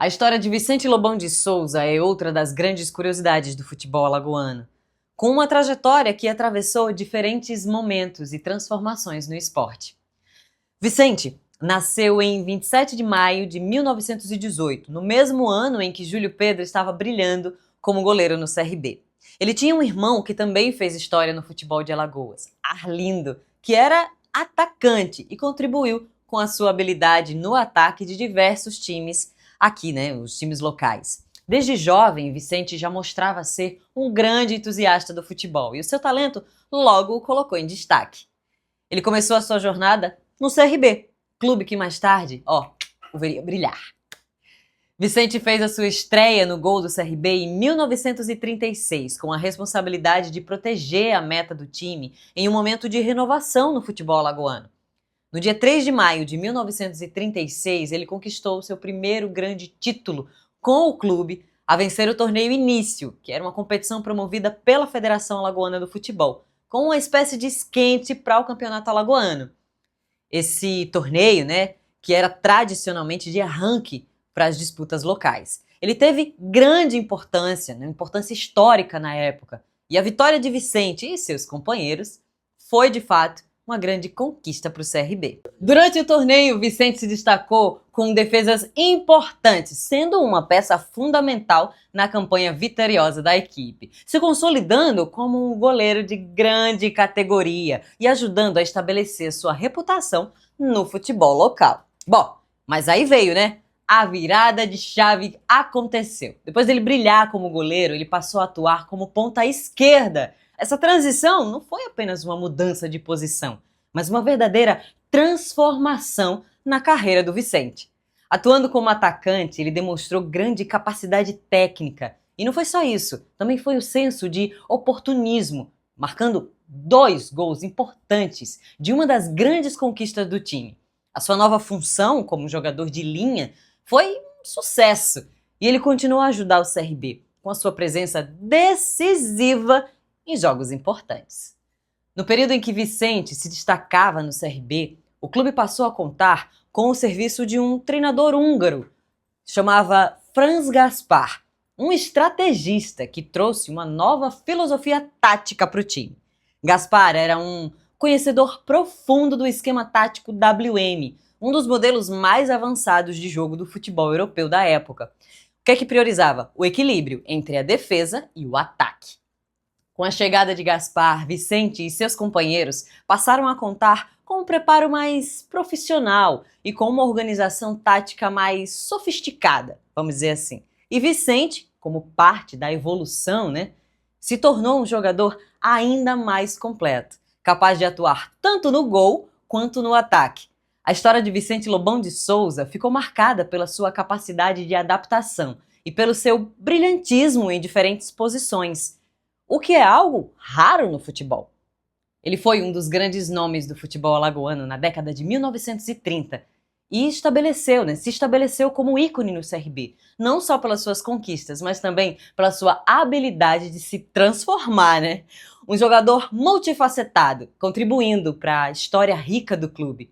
A história de Vicente Lobão de Souza é outra das grandes curiosidades do futebol alagoano, com uma trajetória que atravessou diferentes momentos e transformações no esporte. Vicente nasceu em 27 de maio de 1918, no mesmo ano em que Júlio Pedro estava brilhando como goleiro no CRB. Ele tinha um irmão que também fez história no futebol de Alagoas, Arlindo, que era atacante e contribuiu com a sua habilidade no ataque de diversos times aqui, os times locais. Desde jovem, Vicente já mostrava ser um grande entusiasta do futebol e o seu talento logo o colocou em destaque. Ele começou a sua jornada no CRB, clube que mais tarde, o veria brilhar. Vicente fez a sua estreia no gol do CRB em 1936, com a responsabilidade de proteger a meta do time em um momento de renovação no futebol alagoano. No dia 3 de maio de 1936, ele conquistou seu primeiro grande título com o clube a vencer o torneio Início, que era uma competição promovida pela Federação Alagoana do Futebol, com uma espécie de esquente para o campeonato alagoano. Esse torneio, que era tradicionalmente de arranque para as disputas locais. Ele teve grande importância, importância histórica na época, e a vitória de Vicente e seus companheiros foi, de fato, uma grande conquista para o CRB. Durante o torneio, Vicente se destacou com defesas importantes, sendo uma peça fundamental na campanha vitoriosa da equipe, se consolidando como um goleiro de grande categoria e ajudando a estabelecer sua reputação no futebol local. Bom, mas aí veio, A virada de chave aconteceu. Depois dele brilhar como goleiro, ele passou a atuar como ponta esquerda. Essa transição não foi apenas uma mudança de posição, mas uma verdadeira transformação na carreira do Vicente. Atuando como atacante, ele demonstrou grande capacidade técnica. E não foi só isso, também foi o senso de oportunismo, marcando 2 gols importantes de uma das grandes conquistas do time. A sua nova função como jogador de linha foi um sucesso e ele continuou a ajudar o CRB com a sua presença decisiva em jogos importantes. No período em que Vicente se destacava no CRB, o clube passou a contar com o serviço de um treinador húngaro, chamava Franz Gaspar, um estrategista que trouxe uma nova filosofia tática para o time. Gaspar era um conhecedor profundo do esquema tático WM, um dos modelos mais avançados de jogo do futebol europeu da época. O que é que priorizava? O equilíbrio entre a defesa e o ataque. Com a chegada de Gaspar, Vicente e seus companheiros passaram a contar com um preparo mais profissional e com uma organização tática mais sofisticada, vamos dizer assim. E Vicente, como parte da evolução, se tornou um jogador ainda mais completo, capaz de atuar tanto no gol quanto no ataque. A história de Vicente Lobão de Souza ficou marcada pela sua capacidade de adaptação e pelo seu brilhantismo em diferentes posições, o que é algo raro no futebol. Ele foi um dos grandes nomes do futebol alagoano na década de 1930 e se estabeleceu como ícone no CRB, não só pelas suas conquistas, mas também pela sua habilidade de se transformar, Um jogador multifacetado, contribuindo para a história rica do clube.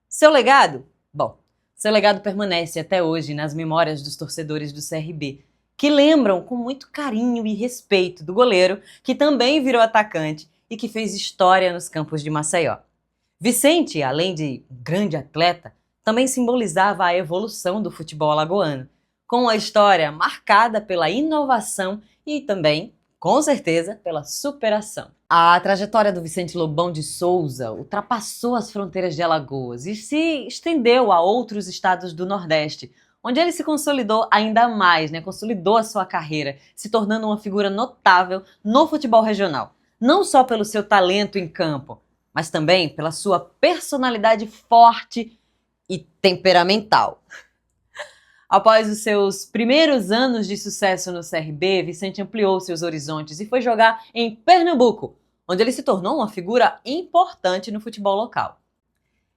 Seu legado? Bom, seu legado permanece até hoje nas memórias dos torcedores do CRB, que lembram com muito carinho e respeito do goleiro, que também virou atacante e que fez história nos campos de Maceió. Vicente, além de um grande atleta, também simbolizava a evolução do futebol alagoano, com a história marcada pela inovação e também, com certeza, pela superação. A trajetória do Vicente Lobão de Souza ultrapassou as fronteiras de Alagoas e se estendeu a outros estados do Nordeste, onde ele se consolidou ainda mais, consolidou a sua carreira, se tornando uma figura notável no futebol regional. Não só pelo seu talento em campo, mas também pela sua personalidade forte e temperamental. Após os seus primeiros anos de sucesso no CRB, Vicente ampliou seus horizontes e foi jogar em Pernambuco, onde ele se tornou uma figura importante no futebol local.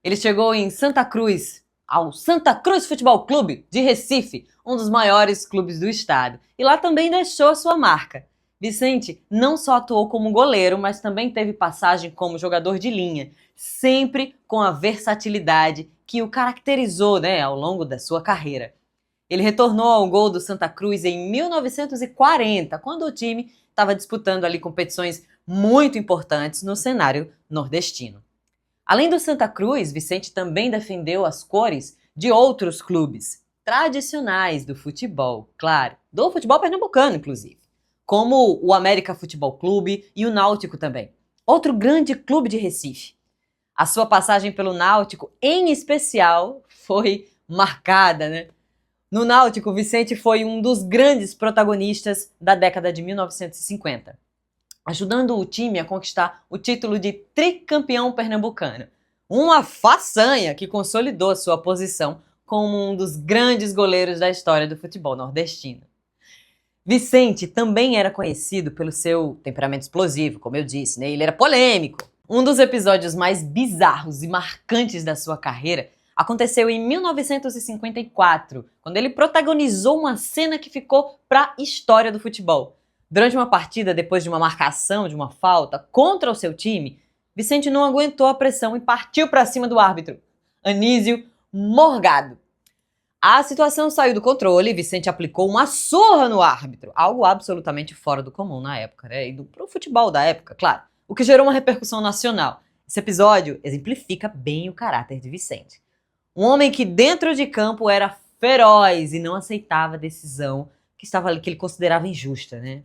Ele chegou em Santa Cruz, ao Santa Cruz Futebol Clube de Recife, um dos maiores clubes do estado, e lá também deixou sua marca. Vicente não só atuou como goleiro, mas também teve passagem como jogador de linha, sempre com a versatilidade que o caracterizou ao longo da sua carreira. Ele retornou ao gol do Santa Cruz em 1940, quando o time estava disputando ali competições muito importantes no cenário nordestino. Além do Santa Cruz, Vicente também defendeu as cores de outros clubes tradicionais do futebol, claro, do futebol pernambucano, inclusive, como o América Futebol Clube e o Náutico também, outro grande clube de Recife. A sua passagem pelo Náutico, em especial, foi marcada, né? No Náutico, Vicente foi um dos grandes protagonistas da década de 1950, ajudando o time a conquistar o título de tricampeão pernambucano. Uma façanha que consolidou sua posição como um dos grandes goleiros da história do futebol nordestino. Vicente também era conhecido pelo seu temperamento explosivo, como eu disse, né? Ele era polêmico. Um dos episódios mais bizarros e marcantes da sua carreira aconteceu em 1954, quando ele protagonizou uma cena que ficou para a história do futebol. Durante uma partida, depois de uma marcação de uma falta contra o seu time, Vicente não aguentou a pressão e partiu para cima do árbitro, Anísio Morgado. A situação saiu do controle e Vicente aplicou uma surra no árbitro, algo absolutamente fora do comum na época, né? E pro futebol da época, claro, o que gerou uma repercussão nacional. Esse episódio exemplifica bem o caráter de Vicente. Um homem que dentro de campo era feroz e não aceitava a decisão que ele considerava injusta, né?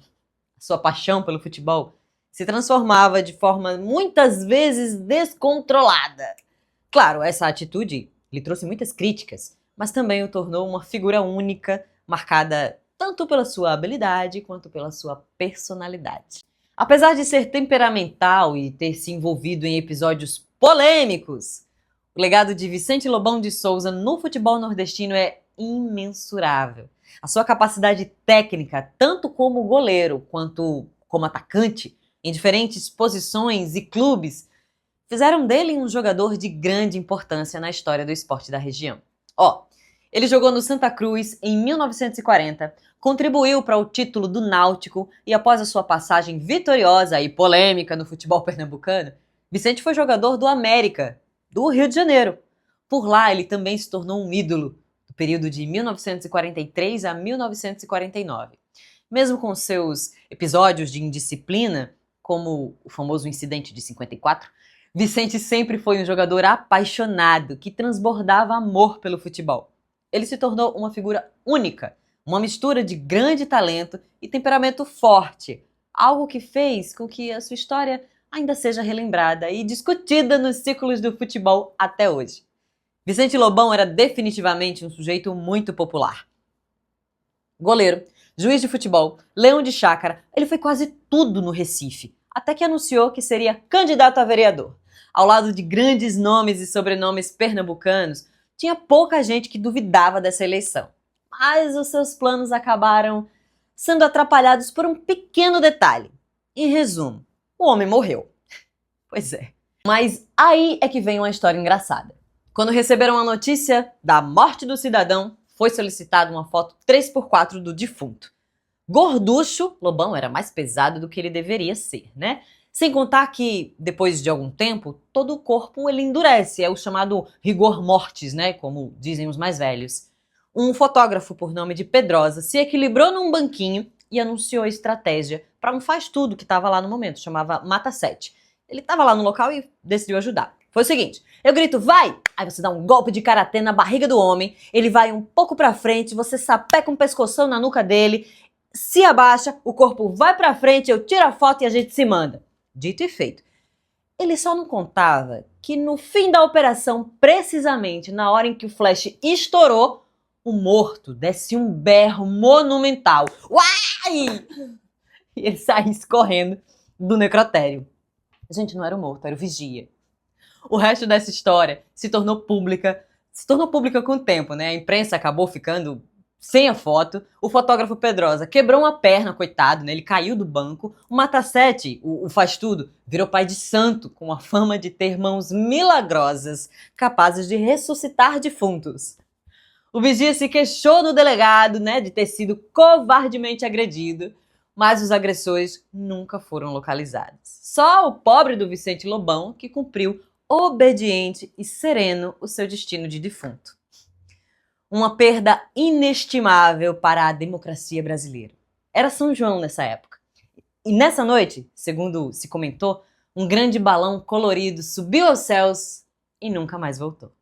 Sua paixão pelo futebol se transformava de forma muitas vezes descontrolada. Claro, essa atitude lhe trouxe muitas críticas, mas também o tornou uma figura única, marcada tanto pela sua habilidade quanto pela sua personalidade. Apesar de ser temperamental e ter se envolvido em episódios polêmicos, o legado de Vicente Lobão de Souza no futebol nordestino é imensurável. A sua capacidade técnica, tanto como goleiro quanto como atacante, em diferentes posições e clubes, fizeram dele um jogador de grande importância na história do esporte da região. Ele jogou no Santa Cruz em 1940, contribuiu para o título do Náutico e após a sua passagem vitoriosa e polêmica no futebol pernambucano, Vicente foi jogador do América, do Rio de Janeiro. Por lá, ele também se tornou um ídolo do período de 1943 a 1949. Mesmo com seus episódios de indisciplina, como o famoso incidente de 54, Vicente sempre foi um jogador apaixonado que transbordava amor pelo futebol. Ele se tornou uma figura única, uma mistura de grande talento e temperamento forte, algo que fez com que a sua história ainda seja relembrada e discutida nos círculos do futebol até hoje. Vicente Lobão era definitivamente um sujeito muito popular. Goleiro, juiz de futebol, leão de chácara, ele foi quase tudo no Recife, até que anunciou que seria candidato a vereador. Ao lado de grandes nomes e sobrenomes pernambucanos, tinha pouca gente que duvidava dessa eleição. Mas os seus planos acabaram sendo atrapalhados por um pequeno detalhe. Em resumo, o homem morreu. Pois é. Mas aí é que vem uma história engraçada. Quando receberam a notícia da morte do cidadão, foi solicitada uma foto 3x4 do defunto. Gorducho, Lobão era mais pesado do que ele deveria ser, né? Sem contar que, depois de algum tempo, todo o corpo ele endurece, é o chamado rigor mortis, né? Como dizem os mais velhos. Um fotógrafo por nome de Pedrosa se equilibrou num banquinho e anunciou a estratégia para um faz-tudo que estava lá no momento, chamava Mata 7. Ele estava lá no local e decidiu ajudar. Foi o seguinte, eu grito, vai! Aí você dá um golpe de karatê na barriga do homem, ele vai um pouco pra frente, você sapeca um pescoção na nuca dele, se abaixa, o corpo vai pra frente, eu tiro a foto e a gente se manda. Dito e feito. Ele só não contava que no fim da operação, precisamente na hora em que o flash estourou, o morto desce um berro monumental. Uai! E ele saía escorrendo do necrotério. Gente, não era o morto, era o vigia. O resto dessa história se tornou pública com o tempo, né? A imprensa acabou ficando sem a foto. O fotógrafo Pedrosa quebrou uma perna, coitado, né? Ele caiu do banco. O Matassete, o faz-tudo, virou pai de santo, com a fama de ter mãos milagrosas, capazes de ressuscitar defuntos. O vigia se queixou no delegado, né, de ter sido covardemente agredido, mas os agressores nunca foram localizados. Só o pobre do Vicente Lobão que cumpriu obediente e sereno o seu destino de defunto. uma perda inestimável para a democracia brasileira. Era São João nessa época. E nessa noite, segundo se comentou, um grande balão colorido subiu aos céus e nunca mais voltou.